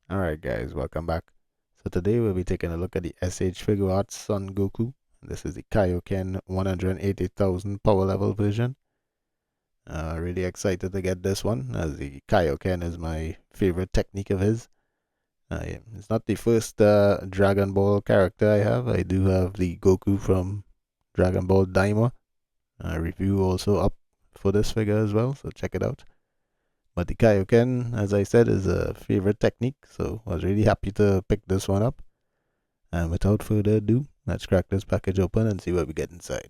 Alright guys, welcome back. So today we'll be taking a look at the SH Figuarts Son Goku. This is the Kaio-Ken 180,000 power level version. Really excited to get this one, as the Kaio-Ken is my favorite technique of his. It's not the first Dragon Ball character I have. I do have the Goku from Dragon Ball Daima. Review also up for this figure as well, so check it out. But the Kaioken, as I said, is a favorite technique, so I was really happy to pick this one up. And without further ado, let's crack this package open and see what we get inside.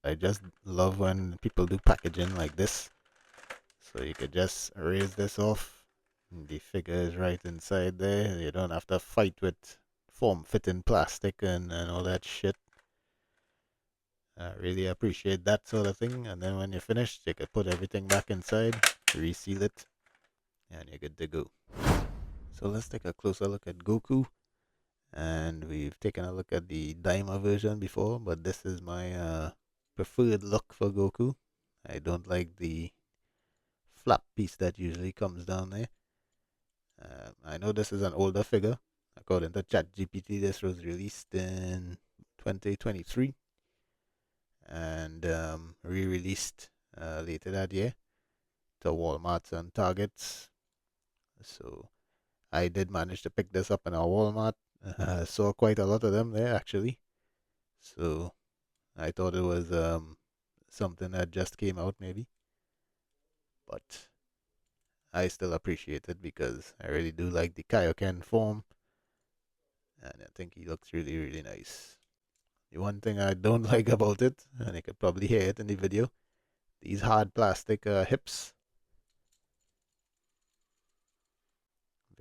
I just love when people do packaging like this. So you could just raise this off. The figure is right inside there. You don't have to fight with form-fitting plastic and all that shit. I really appreciate that sort of thing. And then when you're finished, you could put everything back inside, reseal it, and you're good to go. So let's take a closer look at Goku. And we've taken a look at the Daima version before, but this is my preferred look for Goku. I don't like the flap piece that usually comes down there. I know this is an older figure. According to ChatGPT, this was released in 2023 and re-released later that year to Walmart and Targets. So I did manage to pick this up in our Walmart. Saw quite a lot of them there actually. So I thought it was something that just came out maybe. But I still appreciate it because I really do like the Kaioken form. And I think he looks really, really nice. The one thing I don't like about it, and you could probably hear it in the video, these hard plastic hips.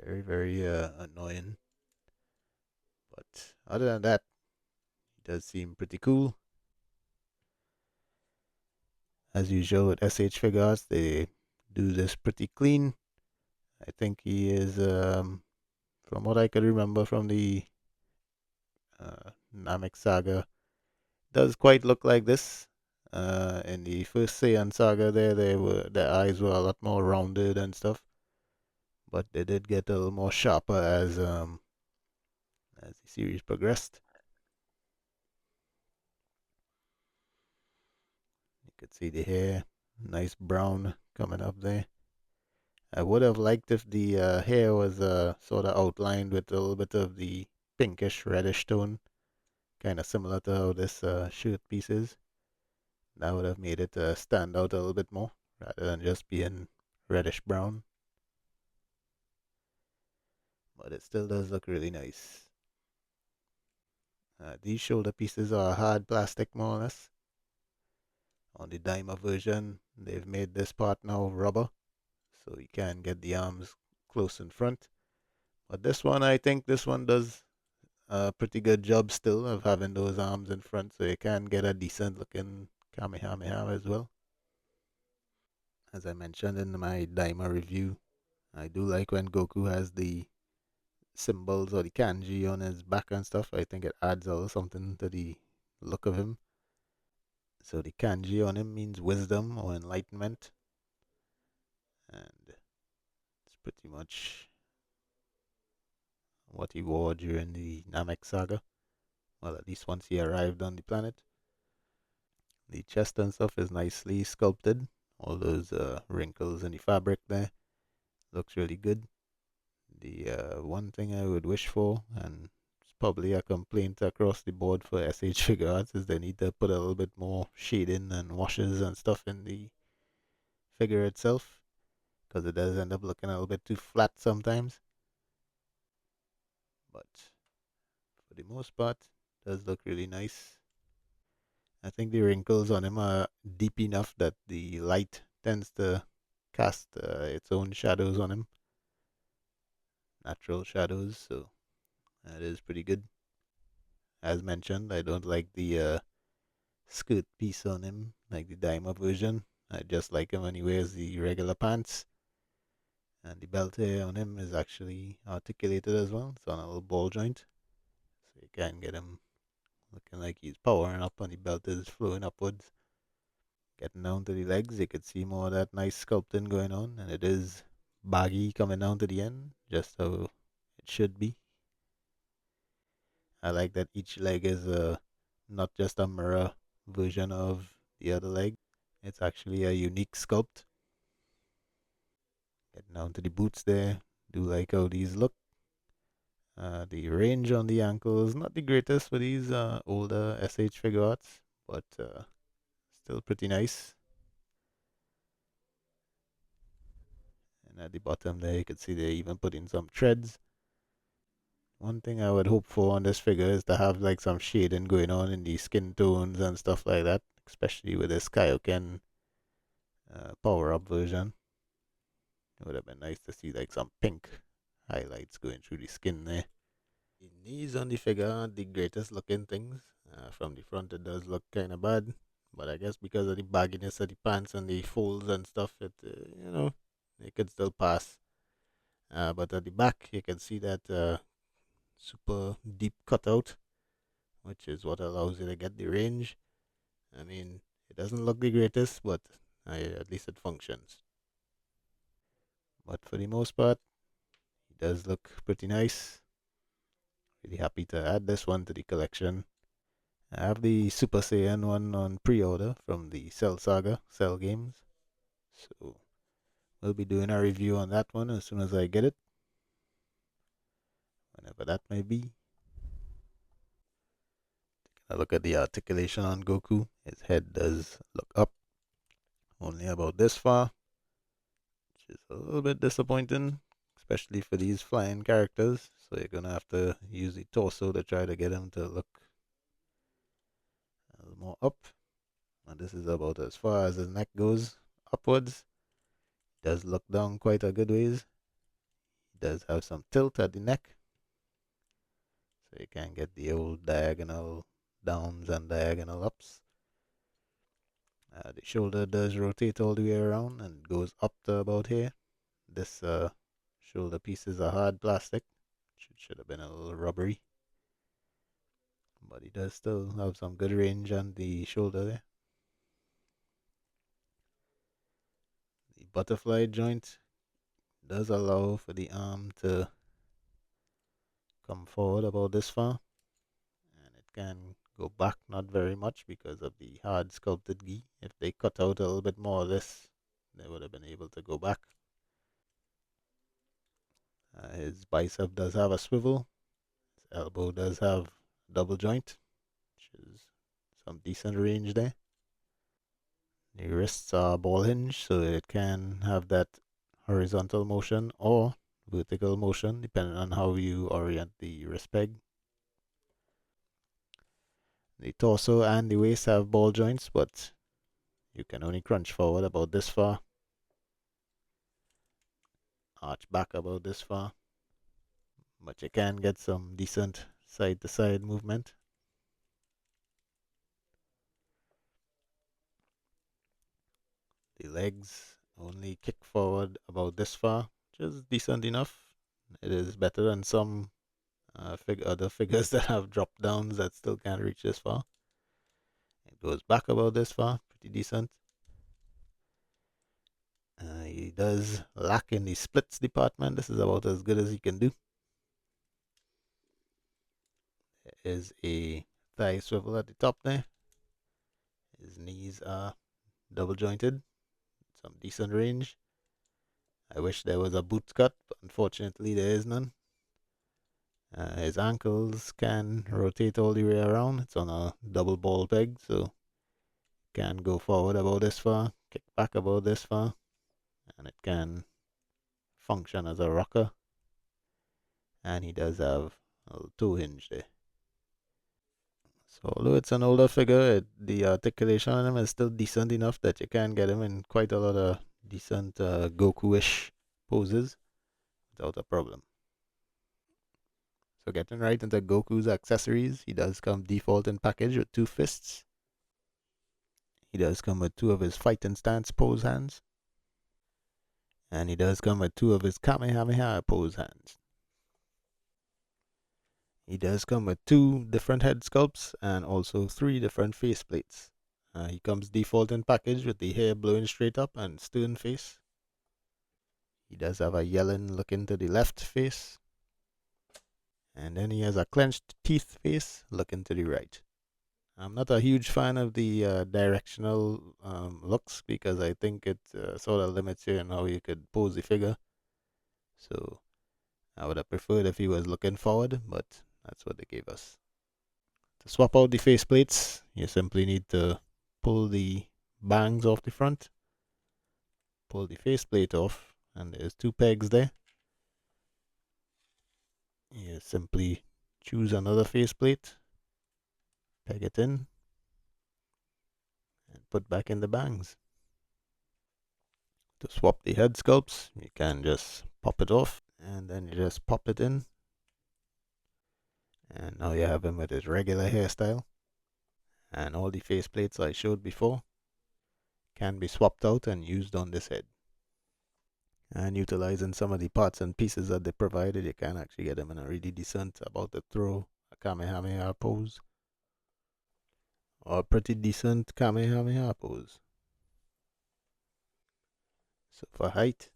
Very, very annoying. But other than that, it does seem pretty cool. As usual with SH Figures, they do this pretty clean. I think he is, from what I could remember from the Namek Saga, does quite look like this. In the first Saiyan Saga, their eyes were a lot more rounded and stuff, but they did get a little more sharper as the series progressed. You could see the hair, nice brown coming up there. I would have liked if the hair was sort of outlined with a little bit of the pinkish reddish tone, kind of similar to how this shirt piece is. That would have made it stand out a little bit more rather than just being reddish brown. But it still does look really nice. These shoulder pieces are hard plastic more or less. On the Daima version, they've made this part now rubber, so you can get the arms close in front. But this one, I think this one does a pretty good job still of having those arms in front, so you can get a decent looking Kamehameha as well. As I mentioned in my Daima review, I do like when Goku has the symbols or the kanji on his back and stuff. I think it adds a little something to the look of him. So the kanji on him means wisdom or enlightenment. And it's pretty much what he wore during the Namek saga. Well, at least once he arrived on the planet. The chest and stuff is nicely sculpted. All those wrinkles in the fabric there. Looks really good. The one thing I would wish for, and it's probably a complaint across the board for SH Figuarts, is they need to put a little bit more shading and washes and stuff in the figure itself, because it does end up looking a little bit too flat sometimes. But for the most part, it does look really nice. I think the wrinkles on him are deep enough that the light tends to cast its own shadows on him, natural shadows, so that is pretty good. As mentioned, I don't like the skirt piece on him, like the Daima version. I just like him when he wears the regular pants. And the belt here on him is actually articulated as well. It's on a little ball joint. So you can get him Looking like he's powering up and the belt is flowing upwards. Getting down to the legs, you could see more of that nice sculpting going on, and it is baggy coming down to the end, just how it should be. I like that each leg is not just a mirror version of the other leg. It's actually a unique sculpt. Getting down to the boots there. Do like how these look. The range on the ankle is not the greatest for these older SH Figuarts, but still pretty nice. And at the bottom there, you can see they even put in some treads. One thing I would hope for on this figure is to have like some shading going on in the skin tones and stuff like that, especially with this Kaio-Ken power up version. It would have been nice to see like some pink highlights going through the skin there. The knees on the figure aren't the greatest looking things. From the front, it does look kind of bad, but I guess because of the bagginess of the pants and the folds and stuff, it could still pass. But at the back, you can see that super deep cutout, which is what allows you to get the range. I mean, it doesn't look the greatest, but at least it functions. But for the most part, it does look pretty nice. Really happy to add this one to the collection. I have the Super Saiyan one on pre-order from the Cell Saga, Cell Games. So we'll be doing a review on that one as soon as I get it, whenever that may be. Taking a look at the articulation on Goku. His head does look up, only about this far, which is a little bit disappointing, especially for these flying characters. So you're gonna have to use the torso to try to get him to look a little more up. And this is about as far as his neck goes upwards. Does look down quite a good ways. He does have some tilt at the neck, so you can get the old diagonal downs and diagonal ups. The shoulder does rotate all the way around and goes up to about here. This shoulder piece is a hard plastic. Should have been a little rubbery, but he does still have some good range on the shoulder there. The butterfly joint does allow for the arm to come forward about this far, and it can go back not very much because of the hard sculpted gi. If they cut out a little bit more of this, they would have been able to go back. His bicep does have a swivel. His elbow does have double joint, which is some decent range there. The wrists are ball hinge, so it can have that horizontal motion or vertical motion depending on how you orient the wrist peg. The torso and the waist have ball joints, but you can only crunch forward about this far, arch back about this far, but you can get some decent side to side movement. The legs only kick forward about this far, which is decent enough. It is better than some other figures that have drop downs that still can't reach this far. It goes back about this far, pretty decent. He does lack in the splits department. This is about as good as he can do. There is a thigh swivel at the top there. His knees are double jointed, some decent range. I wish there was a boot cut, but unfortunately there is none. His ankles can rotate all the way around. It's on a double ball peg, so can go forward about this far, kick back about this far, and it can function as a rocker. And he does have a little toe hinge there. So although it's an older figure, the articulation on him is still decent enough that you can get him in quite a lot of decent Goku-ish poses without a problem. So getting right into Goku's accessories, he does come default in package with 2 fists. He does come with 2 of his fighting stance pose hands. And he does come with 2 of his Kamehameha pose hands. He does come with 2 different head sculpts and also 3 different face plates. He comes default in package with the hair blowing straight up and stern face. He does have a yelling looking to the left face. And then he has a clenched teeth face looking to the right. I'm not a huge fan of the directional looks because I think it sort of limits you in how you could pose the figure. So I would have preferred if he was looking forward, but that's what they gave us. To swap out the face plates, you simply need to pull the bangs off the front, pull the face plate off, and there's 2 pegs there. You simply choose another face plate, peg it in, and put back in the bangs. To swap the head sculpts, you can just pop it off, and then you just pop it in. And now you have him with his regular hairstyle. And all the face plates I showed before can be swapped out and used on this head. And utilizing some of the parts and pieces that they provided, you can actually get him in a really decent, about to throw a Kamehameha pose, or a pretty decent Kamehameha pose. So for height,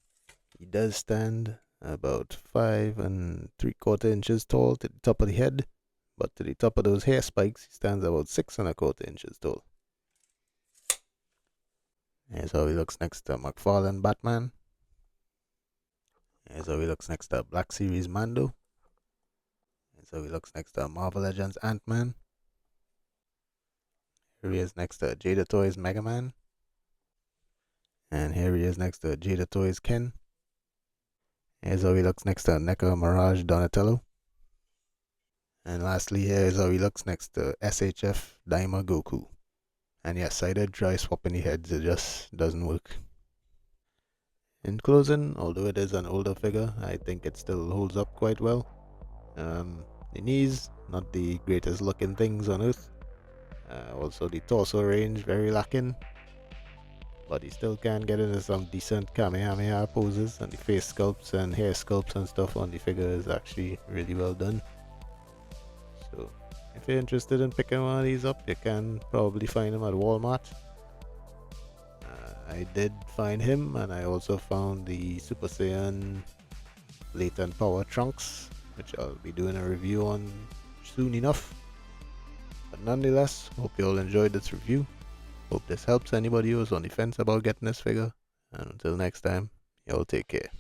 he does stand about 5 3/4 inches tall to the top of the head, but to the top of those hair spikes, he stands about 6 1/4 inches tall. Here's how he looks next to McFarlane Batman. Here's how he looks next to Black Series Mando. Here's how he looks next to Marvel Legends Ant-Man. Here he is next to Jada Toys Mega Man. And here he is next to Jada Toys Ken. Here's how he looks next to NECA Mirage Donatello. And lastly, here is how he looks next to SHF Daima Goku. And yes, I did try swapping the heads, it just doesn't work. In closing, although it is an older figure, I think it still holds up quite well. The knees, not the greatest looking things on earth. Also the torso range, very lacking. But he still can get into some decent Kamehameha poses, and the face sculpts and hair sculpts and stuff on the figure is actually really well done. So if you're interested in picking one of these up, you can probably find them at Walmart. I did find him, and I also found the Super Saiyan Latent Power Trunks, which I'll be doing a review on soon enough. But nonetheless, hope you all enjoyed this review. Hope this helps anybody who's on the fence about getting this figure. And until next time, y'all take care.